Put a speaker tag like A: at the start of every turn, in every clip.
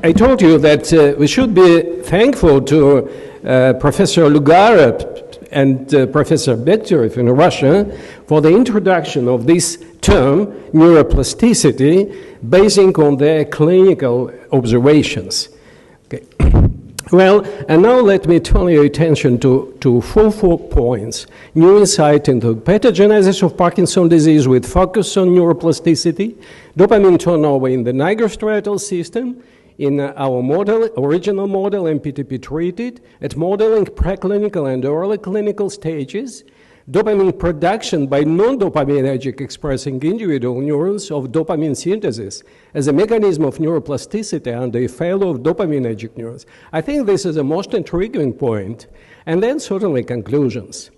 A: I told you that we should be thankful to Professor Lugarev and Professor Bekhterev in Russia for the introduction of this term, neuroplasticity, basing on their clinical observations. Okay. Well, and now let me turn your attention to four points. New insight into pathogenesis of Parkinson's disease with focus on neuroplasticity, dopamine turnover in the nigrostriatal system, in our model, original model, MPTP-treated, at modeling preclinical and early clinical stages, dopamine production by non-dopaminergic expressing individual neurons of dopamine synthesis as a mechanism of neuroplasticity under a failure of dopaminergic neurons. I think this is the most intriguing point, and then certainly conclusions.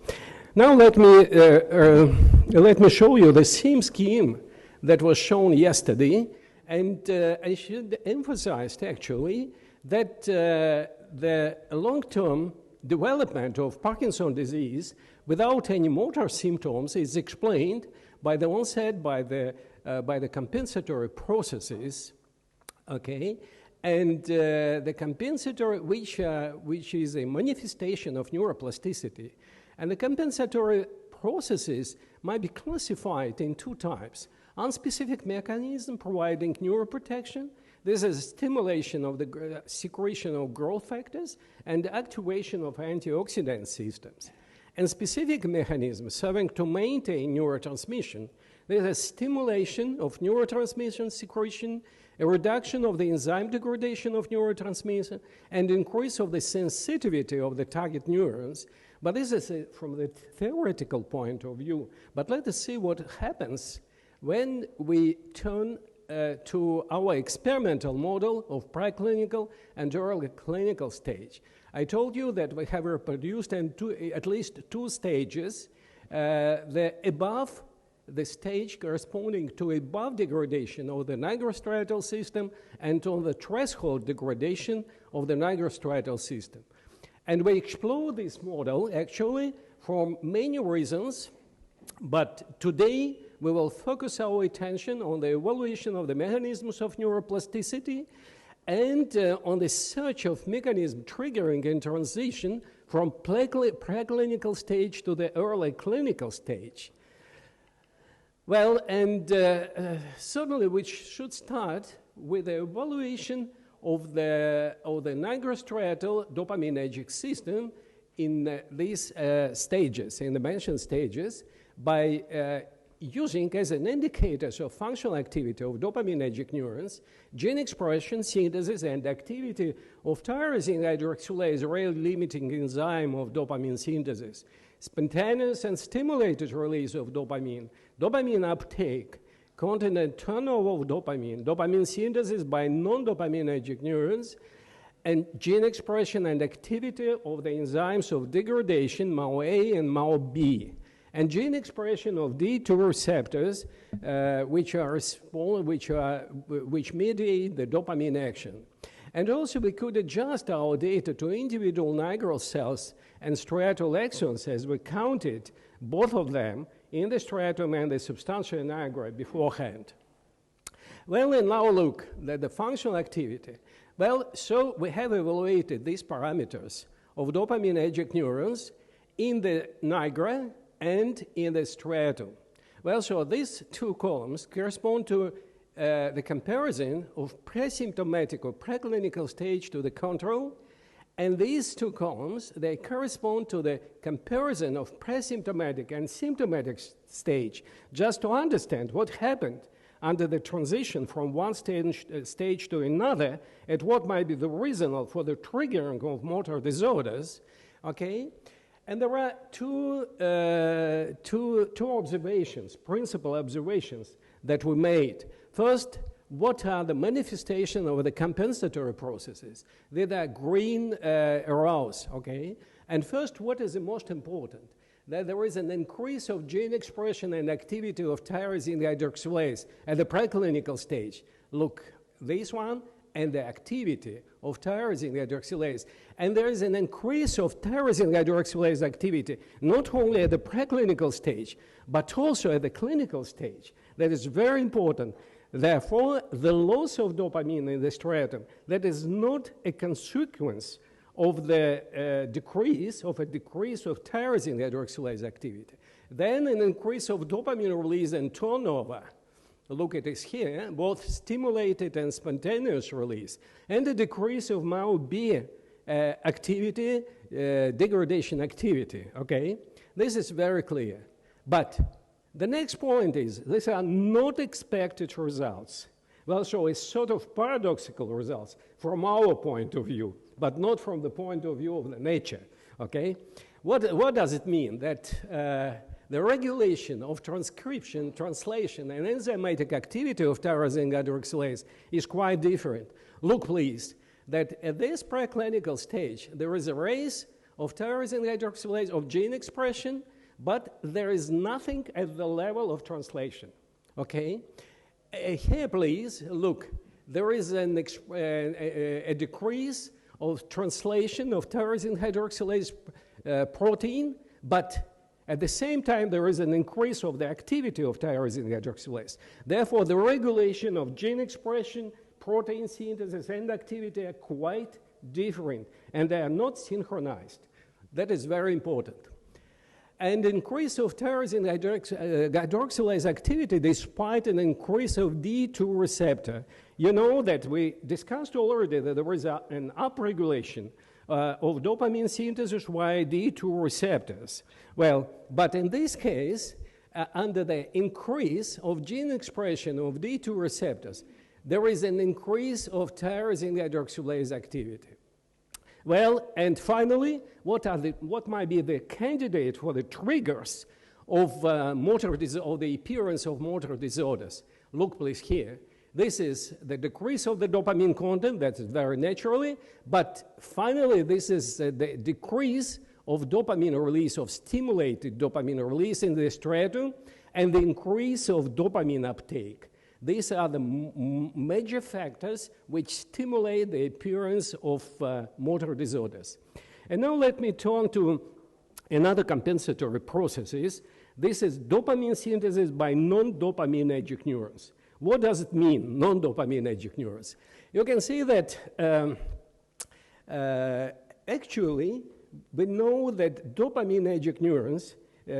A: Now let me show you the same scheme that was shown yesterday, and I should emphasize actually that the long-term development of Parkinson's disease without any motor symptoms is explained by the onset by the compensatory processes, okay, and the compensatory, which is a manifestation of neuroplasticity, and the compensatory processes might be classified in two types: unspecific mechanism providing neuroprotection. This is stimulation of the secretion of growth factors and activation of antioxidant systems. And specific mechanisms serving to maintain neurotransmission. There is a stimulation of neurotransmission secretion, a reduction of the enzyme degradation of neurotransmission, and increase of the sensitivity of the target neurons. But this is from the theoretical point of view. But let us see what happens when we turn to our experimental model of preclinical and early clinical stage. I told you that we have reproduced at least two stages. The stage corresponding to above degradation of the nigrostriatal system and on the threshold degradation of the nigrostriatal system. And we explore this model actually for many reasons, but today we will focus our attention on the evaluation of the mechanisms of neuroplasticity and on the search of mechanism triggering in transition from preclinical stage to the early clinical stage. Well, and certainly we should start with the evaluation of the nigrostriatal dopaminergic system in these stages, in the mentioned stages, by using as an indicator of functional activity of dopaminergic neurons, gene expression, synthesis, and activity of tyrosine hydroxylase rate-limiting enzyme of dopamine synthesis, spontaneous and stimulated release of dopamine, dopamine uptake, content and turnover of dopamine, dopamine synthesis by non-dopaminergic neurons, and gene expression and activity of the enzymes of degradation, MAO-A and MAO-B, and gene expression of D2 receptors, which mediate the dopamine action. And also we could adjust our data to individual nigral cells and striatal axons as we counted both of them in the striatum and the substantia nigra beforehand. Well, and now look at the functional activity. Well, so we have evaluated these parameters of dopaminergic neurons in the nigra and in the striatum. Well, so these two columns correspond to the comparison of presymptomatic or preclinical stage to the control, and these two columns, they correspond to the comparison of presymptomatic and symptomatic stage, just to understand what happened under the transition from one stage to another, and what might be the reason for the triggering of motor disorders, okay? And there are two observations, principal observations that we made. First, what are the manifestations of the compensatory processes? They are green arrows, okay? And first, what is the most important? That there is an increase of gene expression and activity of tyrosine hydroxylase at the preclinical stage. Look, this one, and the activity of tyrosine hydroxylase. And there is an increase of tyrosine hydroxylase activity, not only at the preclinical stage, but also at the clinical stage. That is very important. Therefore, the loss of dopamine in the striatum, that is not a consequence of the decrease of tyrosine hydroxylase activity. Then an increase of dopamine release and turnover. Look at this here, both stimulated and spontaneous release, and a decrease of MAO-B activity, degradation activity, okay? This is very clear. But the next point is, these are not expected results. Well, so it's sort of paradoxical results from our point of view, but not from the point of view of the nature, okay? What does it mean? That the regulation of transcription, translation, and enzymatic activity of tyrosine hydroxylase is quite different. Look, please, that at this preclinical stage, there is a raise of tyrosine hydroxylase, of gene expression, but there is nothing at the level of translation, okay? Here, please, look, there is a decrease of translation of tyrosine hydroxylase protein, but at the same time, there is an increase of the activity of tyrosine hydroxylase. Therefore, the regulation of gene expression, protein synthesis, and activity are quite different, and they are not synchronized. That is very important. And increase of tyrosine hydroxylase activity despite an increase of D2 receptor. You know that we discussed already that there is an upregulation of dopamine synthesis via D2 receptors. Well, but in this case, under the increase of gene expression of D2 receptors, there is an increase of tyrosine hydroxylase activity. Well, and finally, what might be the candidate for the triggers of the appearance of motor disorders? Look, please, here. This is the decrease of the dopamine content, that's very naturally, but finally, this is the decrease of dopamine release, of stimulated dopamine release in the striatum, and the increase of dopamine uptake. These are the major factors which stimulate the appearance of motor disorders. And now let me turn to another compensatory processes. This is dopamine synthesis by non-dopaminergic neurons. What does it mean, non-dopaminergic neurons? You can see that actually we know that dopaminergic neurons,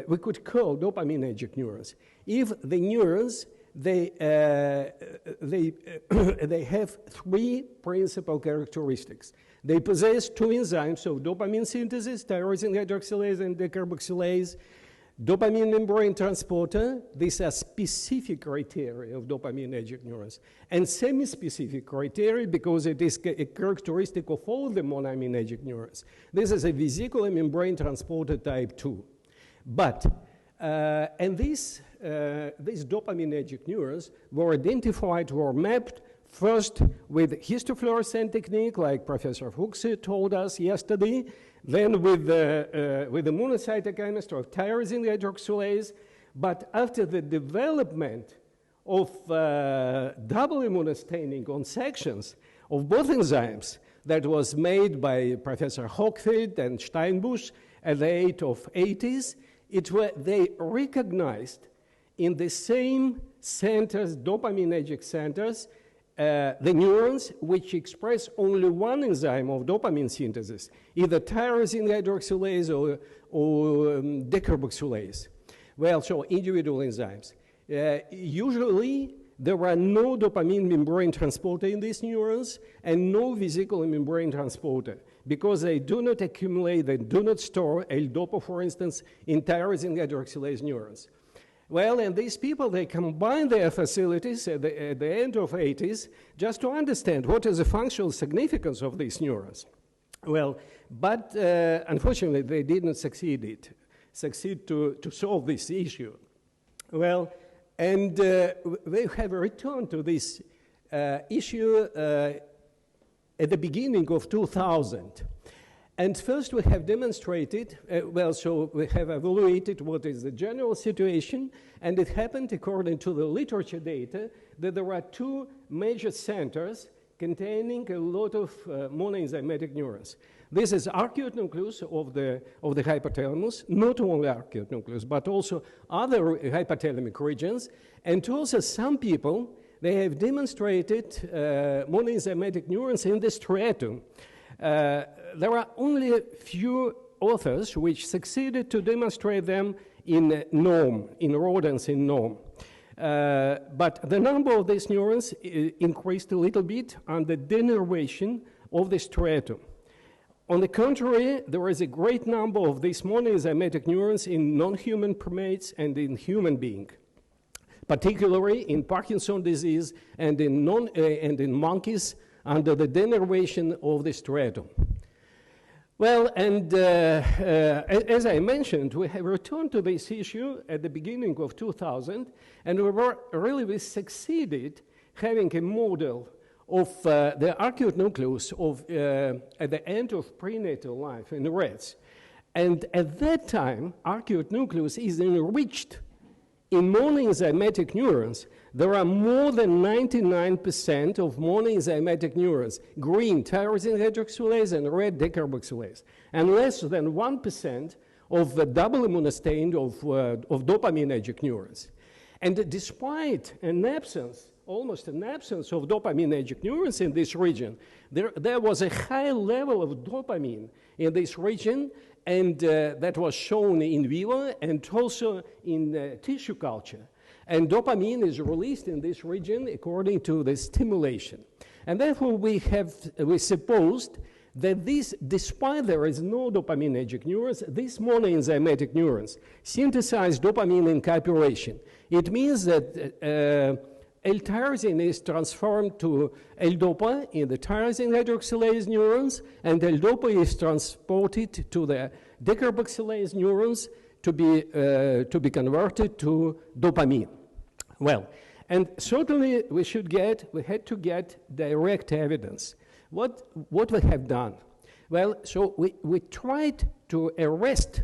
A: we could call dopaminergic neurons, if the neurons they have three principal characteristics. They possess two enzymes of dopamine synthesis, tyrosine hydroxylase and decarboxylase, dopamine membrane transporter. These are specific criteria of dopaminergic neurons, and semi-specific criteria because it is a characteristic of all the monoaminergic neurons. This is a vesicular membrane transporter type 2. But and these dopaminergic neurons were identified, were mapped first with histofluorescent technique, like Professor Fuchs told us yesterday, then with the monocytochemistry of tyrosine hydroxylase. But after the development of double immunostaining on sections of both enzymes that was made by Professor Hochfeld and Steinbusch at the age of 80s, they recognized in the same centers, dopaminergic centers, the neurons which express only one enzyme of dopamine synthesis, either tyrosine hydroxylase or decarboxylase. Well, so individual enzymes. Usually, there are no dopamine membrane transporter in these neurons and no vesicular membrane transporter because they do not accumulate, they do not store L-DOPA, for instance, in tyrosine hydroxylase neurons. Well, and these people, they combine their facilities at the end of 80s just to understand what is the functional significance of these neurons. Well, but unfortunately, they didn't succeed to solve this issue. Well, and we have returned to this issue at the beginning of 2000. And first we have demonstrated, so we have evaluated what is the general situation, and it happened according to the literature data that there are two major centers containing a lot of monoenzymatic neurons. This is arcuate nucleus of the hypothalamus, not only arcuate nucleus, but also other hypothalamic regions, and also some people, they have demonstrated monoenzymatic neurons in the striatum. There are only a few authors which succeeded to demonstrate them in norm, in rodents in norm. But the number of these neurons increased a little bit under denervation of the striatum. On the contrary, there is a great number of these monoenzymatic neurons in non-human primates and in human beings, particularly in Parkinson's disease and in monkeys under the denervation of the striatum. Well, and as I mentioned, we have returned to this issue at the beginning of 2000, and we succeeded having a model of the arcuate nucleus at the end of prenatal life in rats. And at that time, arcuate nucleus is enriched in monoenzymatic neurons. There are more than 99% of monoenzymatic neurons, green tyrosine hydroxylase and red decarboxylase, and less than 1% of the double immunostain of dopaminergic neurons. And despite almost an absence of dopaminergic neurons in this region, there was a high level of dopamine in this region, and that was shown in vivo and also in tissue culture. And dopamine is released in this region according to the stimulation. And therefore we supposed that despite there is no dopaminergic neurons, these monoenzymatic neurons synthesize dopamine in cooperation. It means that L-tyrosine is transformed to L-dopa in the tyrosine hydroxylase neurons, and L-dopa is transported to the decarboxylase neurons to be converted to dopamine. Well, and certainly we had to get direct evidence. What we have done? Well, so we tried to arrest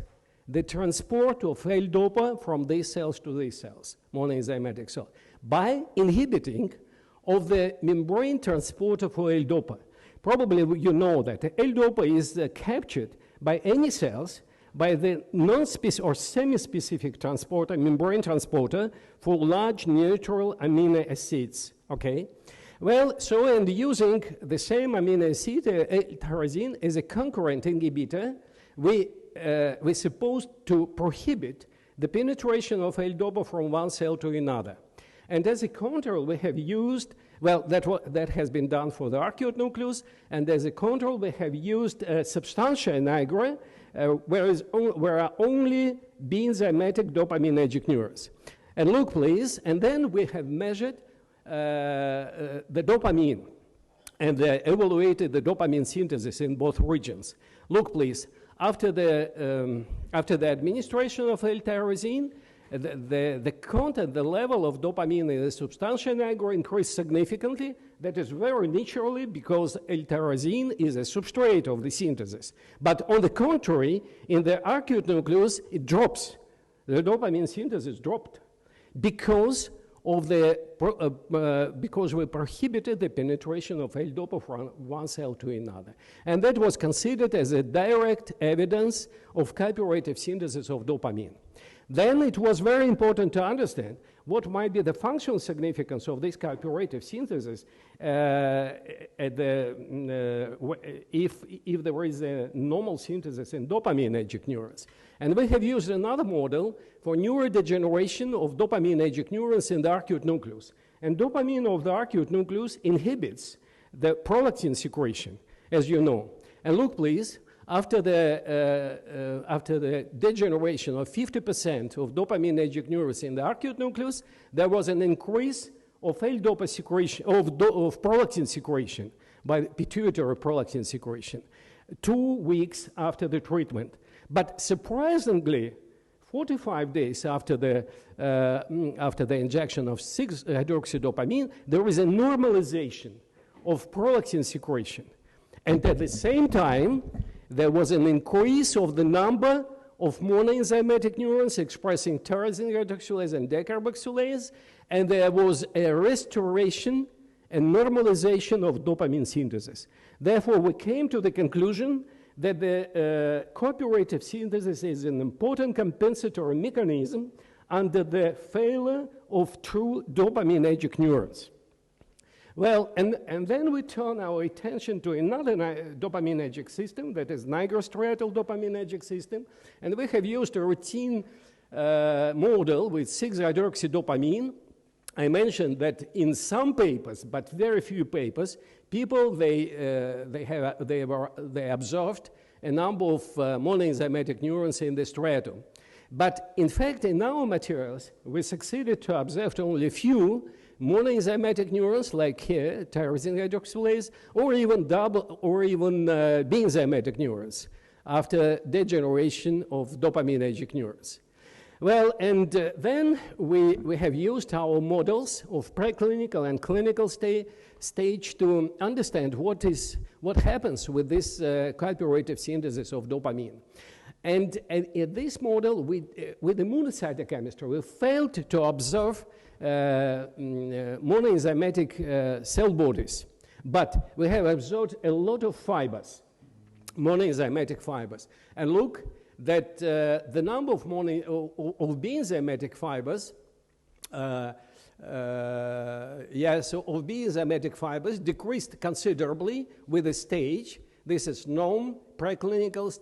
A: the transport of L-dopa from these cells to these cells, monoenzymatic cells, by inhibiting of the membrane transporter for L-dopa. Probably you know that L-dopa is captured by any cells by the non-specific or semi-specific transporter, membrane transporter for large neutral amino acids, okay? Well, so and using the same amino acid, L-tyrosine, as a concurrent inhibitor, we're supposed to prohibit the penetration of L-dopa from one cell to another. And as a control, we have used, well, that has been done for the arcuate nucleus, and as a control, we have used substantia nigra, where are only B-enzymatic dopaminergic neurons. And look, please, and then we have measured the dopamine and evaluated the dopamine synthesis in both regions. Look, please, after the administration of L-tyrosine, the content, the level of dopamine in the substantia nigra increased significantly. That is very naturally because L-tyrosine is a substrate of the synthesis. But on the contrary, in the arcuate nucleus, it drops. The dopamine synthesis dropped because because we prohibited the penetration of L-dopa from one cell to another. And that was considered as a direct evidence of cooperative synthesis of dopamine. Then it was very important to understand what might be the functional significance of this cooperative synthesis if there is a normal synthesis in dopaminergic neurons. And we have used another model for neurodegeneration of dopaminergic neurons in the arcuate nucleus. And dopamine of the arcuate nucleus inhibits the prolactin secretion, as you know. And look, please, after the degeneration of 50% of dopaminergic neurons in the arcuate nucleus, there was an increase of L-dopa secretion, of prolactin secretion, by pituitary prolactin secretion, 2 weeks after the treatment. But surprisingly, 45 days after the injection of 6-hydroxydopamine, there is a normalization of prolactin secretion. And at the same time, there was an increase of the number of monoenzymatic neurons expressing tyrosine hydroxylase and decarboxylase, and there was a restoration and normalization of dopamine synthesis. Therefore, we came to the conclusion that the cooperative synthesis is an important compensatory mechanism under the failure of true dopaminergic neurons. Well, and then we turn our attention to another dopaminergic system, that is nigrostriatal dopaminergic system, and we have used a routine model with 6-hydroxydopamine. I mentioned that in some papers, but very few papers, people they observed a number of monoenzymatic neurons in the stratum. But in fact, in our materials, we succeeded to observe only a few monoenzymatic neurons, like here, tyrosine hydroxylase, or even benzymatic neurons after degeneration of dopaminergic neurons. Well, and then we have used our models of preclinical and clinical stage to understand what happens with this cooperative synthesis of dopamine. And in this model, with the immunocytochemistry, we failed to observe monoenzymatic cell bodies. But we have observed a lot of fibers, monoenzymatic fibers. And look that the number of benzymatic fibers, of benzymatic fibers decreased considerably with the stage. This is known preclinical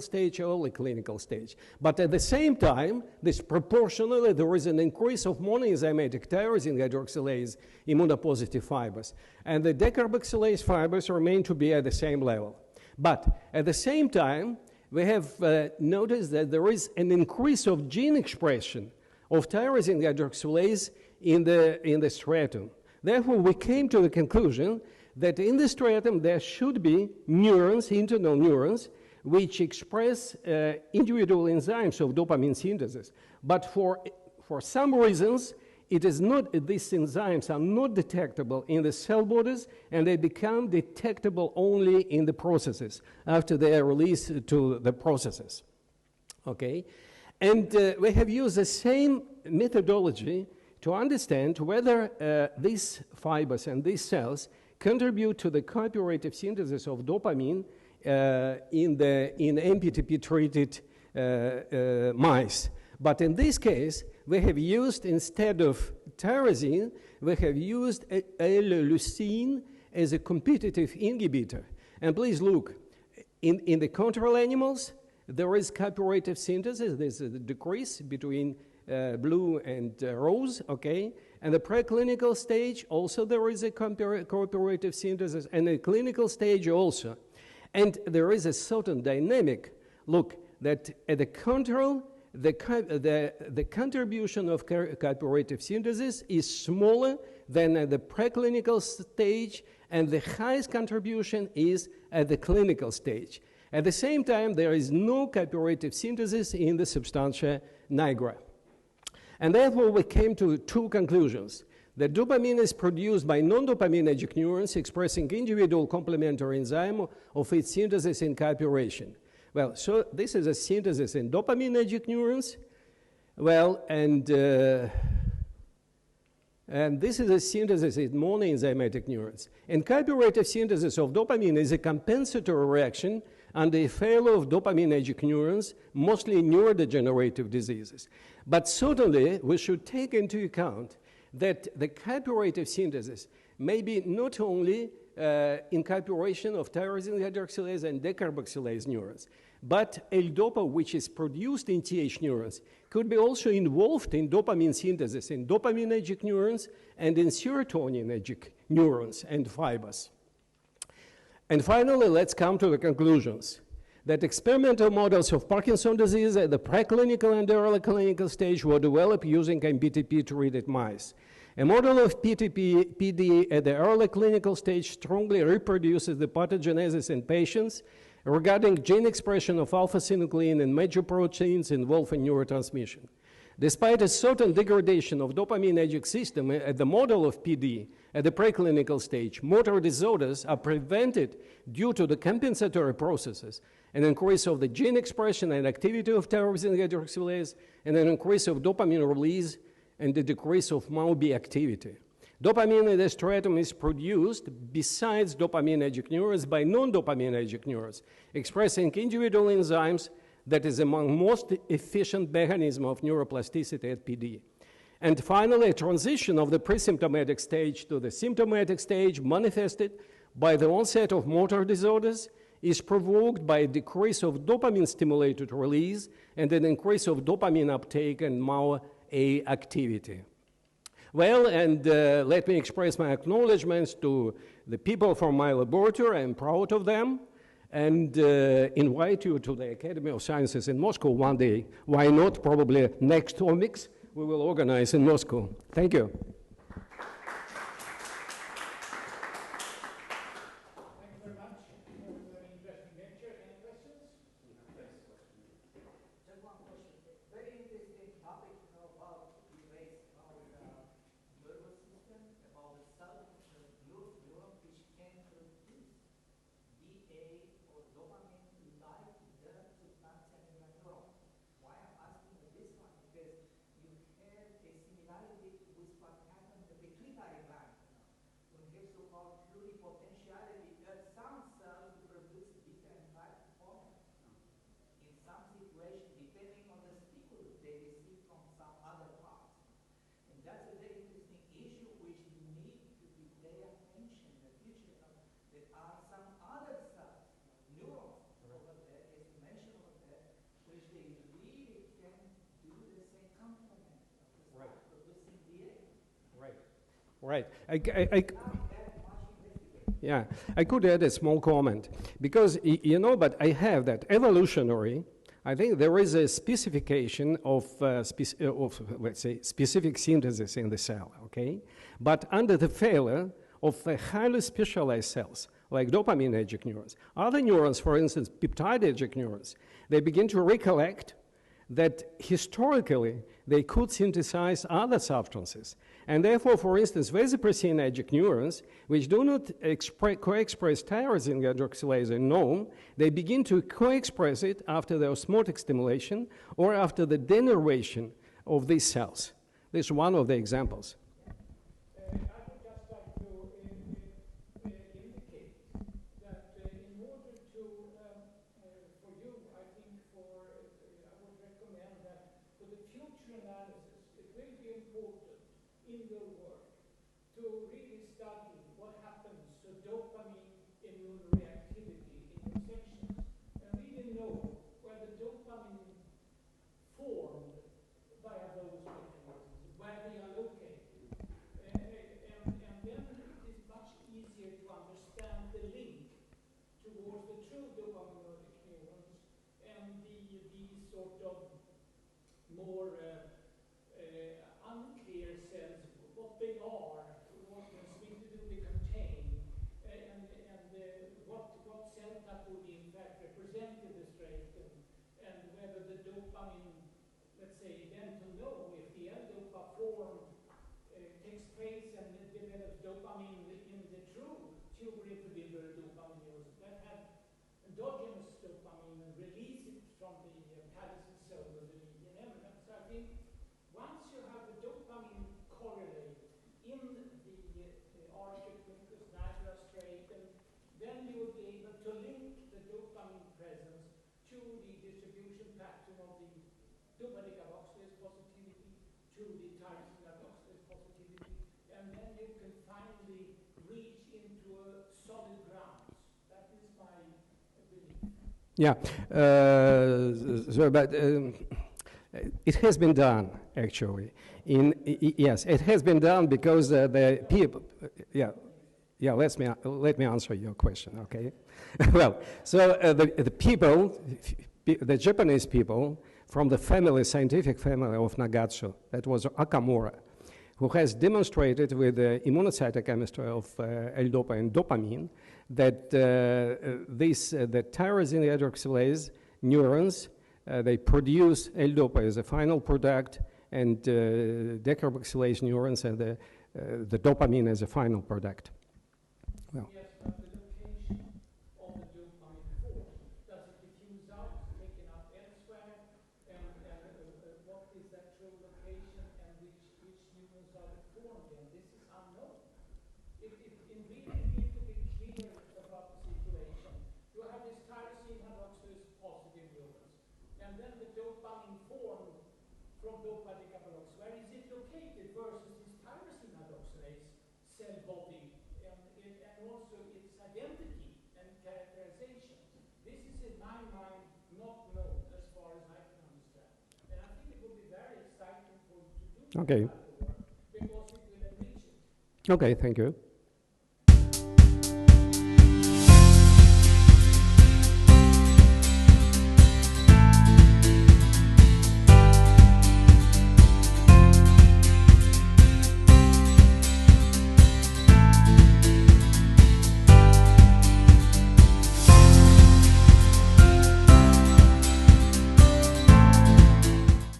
A: stage, early clinical stage. But at the same time, disproportionately, there is an increase of monoenzymatic tyrosine hydroxylase immunopositive fibers. And the decarboxylase fibers remain to be at the same level. But at the same time, we have noticed that there is an increase of gene expression of tyrosine hydroxylase in the stratum. Therefore, we came to the conclusion that in the stratum there should be neurons, internal neurons, which express individual enzymes of dopamine synthesis. But for some reasons, it is not, these enzymes are not detectable in the cell bodies, and they become detectable only in the processes after they are released to the processes. Okay? And we have used the same methodology to understand whether these fibers and these cells contribute to the cooperative synthesis of dopamine in MPTP-treated mice. But in this case, we have used, instead of tyrosine, we have used L-leucine as a competitive inhibitor. And please look, in the control animals, there is cooperative synthesis. There's a decrease between blue and rose, okay? And the preclinical stage, also there is a cooperative synthesis, and the clinical stage also. And there is a certain dynamic. Look, that at the control, the contribution of cooperative synthesis is smaller than at the preclinical stage, and the highest contribution is at the clinical stage. At the same time, there is no cooperative synthesis in the substantia nigra. And therefore, we came to two conclusions. That dopamine is produced by non-dopaminergic neurons expressing individual complementary enzyme of its synthesis in cooperation. Well, so this is a synthesis in dopaminergic neurons. Well, and this is a synthesis in monoenzymatic neurons. And cooperative synthesis of dopamine is a compensatory reaction under a failure of dopaminergic neurons, mostly in neurodegenerative diseases. But certainly, we should take into account that the cooperative synthesis may be not only in cooperation of tyrosine hydroxylase and decarboxylase neurons, but L-dopa, which is produced in TH neurons, could be also involved in dopamine synthesis in dopaminergic neurons and in serotoninergic neurons and fibers. And finally, let's come to the conclusions. That experimental models of Parkinson's disease at the preclinical and early clinical stage were developed using MPTP-treated mice. A model of PD at the early clinical stage strongly reproduces the pathogenesis in patients regarding gene expression of alpha-synuclein and major proteins involved in neurotransmission. Despite a certain degradation of dopaminergic system at the model of PD at the preclinical stage, motor disorders are prevented due to the compensatory processes, an increase of the gene expression and activity of tyrosine hydroxylase, and an increase of dopamine release and the decrease of MAO-B activity. Dopamine in the stratum is produced, besides dopaminergic neurons, by non-dopaminergic neurons, expressing individual enzymes that is among most efficient mechanism of neuroplasticity at PD. And finally, a transition of the presymptomatic stage to the symptomatic stage manifested by the onset of motor disorders is provoked by a decrease of dopamine-stimulated release and an increase of dopamine uptake and MAO-A activity. Well, and let me express my acknowledgments to the people from my laboratory. I'm proud of them, and invite you to the Academy of Sciences in Moscow one day. Why not? Probably next omics we will organize in Moscow. Thank you.
B: Thank you very much. Very interesting lecture. Any questions? Yes.
C: Just one question. Very interesting topic about you raised about nervous system, about the cell neuron which can produce DA or dopamine like the substance in the neuron. Why I'm asking this one? Because you have a similarity with what happened in the pituitary gland. When you have so-called pluripotentiality, some cells produce different type of hormones. In some situations, depending on the stimulus they receive from some other parts. And that's a very interesting issue which need to be pay attention in the future. There are some other cells, neurons over there, as you mentioned over there, which they really can do the same complement of the cell producing DA.
A: Right. Right. Yeah, I could add a small comment because, you know, but I have that evolutionary. I think there is a specification of let's say, specific synthesis in the cell, okay? But under the failure of the highly specialized cells, like dopaminergic neurons, other neurons, for instance, peptidergic neurons, they begin to recollect that historically they could synthesize other substances. And therefore, for instance, vasopressinergic neurons, which do not co-express tyrosine hydroxylase in norm, they begin to co-express it after the osmotic stimulation or after the denervation of these cells. This is one of the examples.
B: I would just like to indicate that in order to, for you, I think I would recommend that for the future analysis, it will be important in your work to really study what happens to dopamine immune reactivity in your sections and really know where the dopamine formed via those mechanisms, where they are located. And then it is much easier to understand the link towards the true dopaminergic neurons and the sort of more unclear cells, what they are, what do they contain, and what cell type would in fact represent in this trait, and whether the dopamine, let's say, then to know if the L-dopa form takes place and it develops dopamine in the true tuber-individual dopamine neurons that have endogenous dopamine and release it from the palisade zone of the median eminence. So I think once you have the dopamine correlate in the architectus nigrostriatal, then you will be able to link the dopamine presence to the distribution pattern of the dopamic carboxylase positivity, to the tyrosine carboxylase positivity, and then you can finally reach into a solid grounds. That is my belief.
A: Yeah, but it has been done actually. Yes, it has been done because the people. Yeah. Let me answer your question. Okay. Well, so the people, the Japanese people from the scientific family of Nagatsu, that was Akamura, who has demonstrated with the immunocytochemistry of L-dopa and dopamine that the tyrosine hydroxylase neurons, they produce L-dopa as a final product, and decarboxylase neurons and the dopamine as a final product. Well.
B: Yes, but the location of the dopamine form, does it diffuse out, taken up elsewhere, and what is that true location and which neurons are formed in? This is unknown. It really needs to be clear about the situation. You have this tyrosine hydroxylase positive neurons, and then the dopamine formed from dopa decarboxylase. Where is it located
A: Okay.
B: because it will enrich it.
A: Okay, thank you.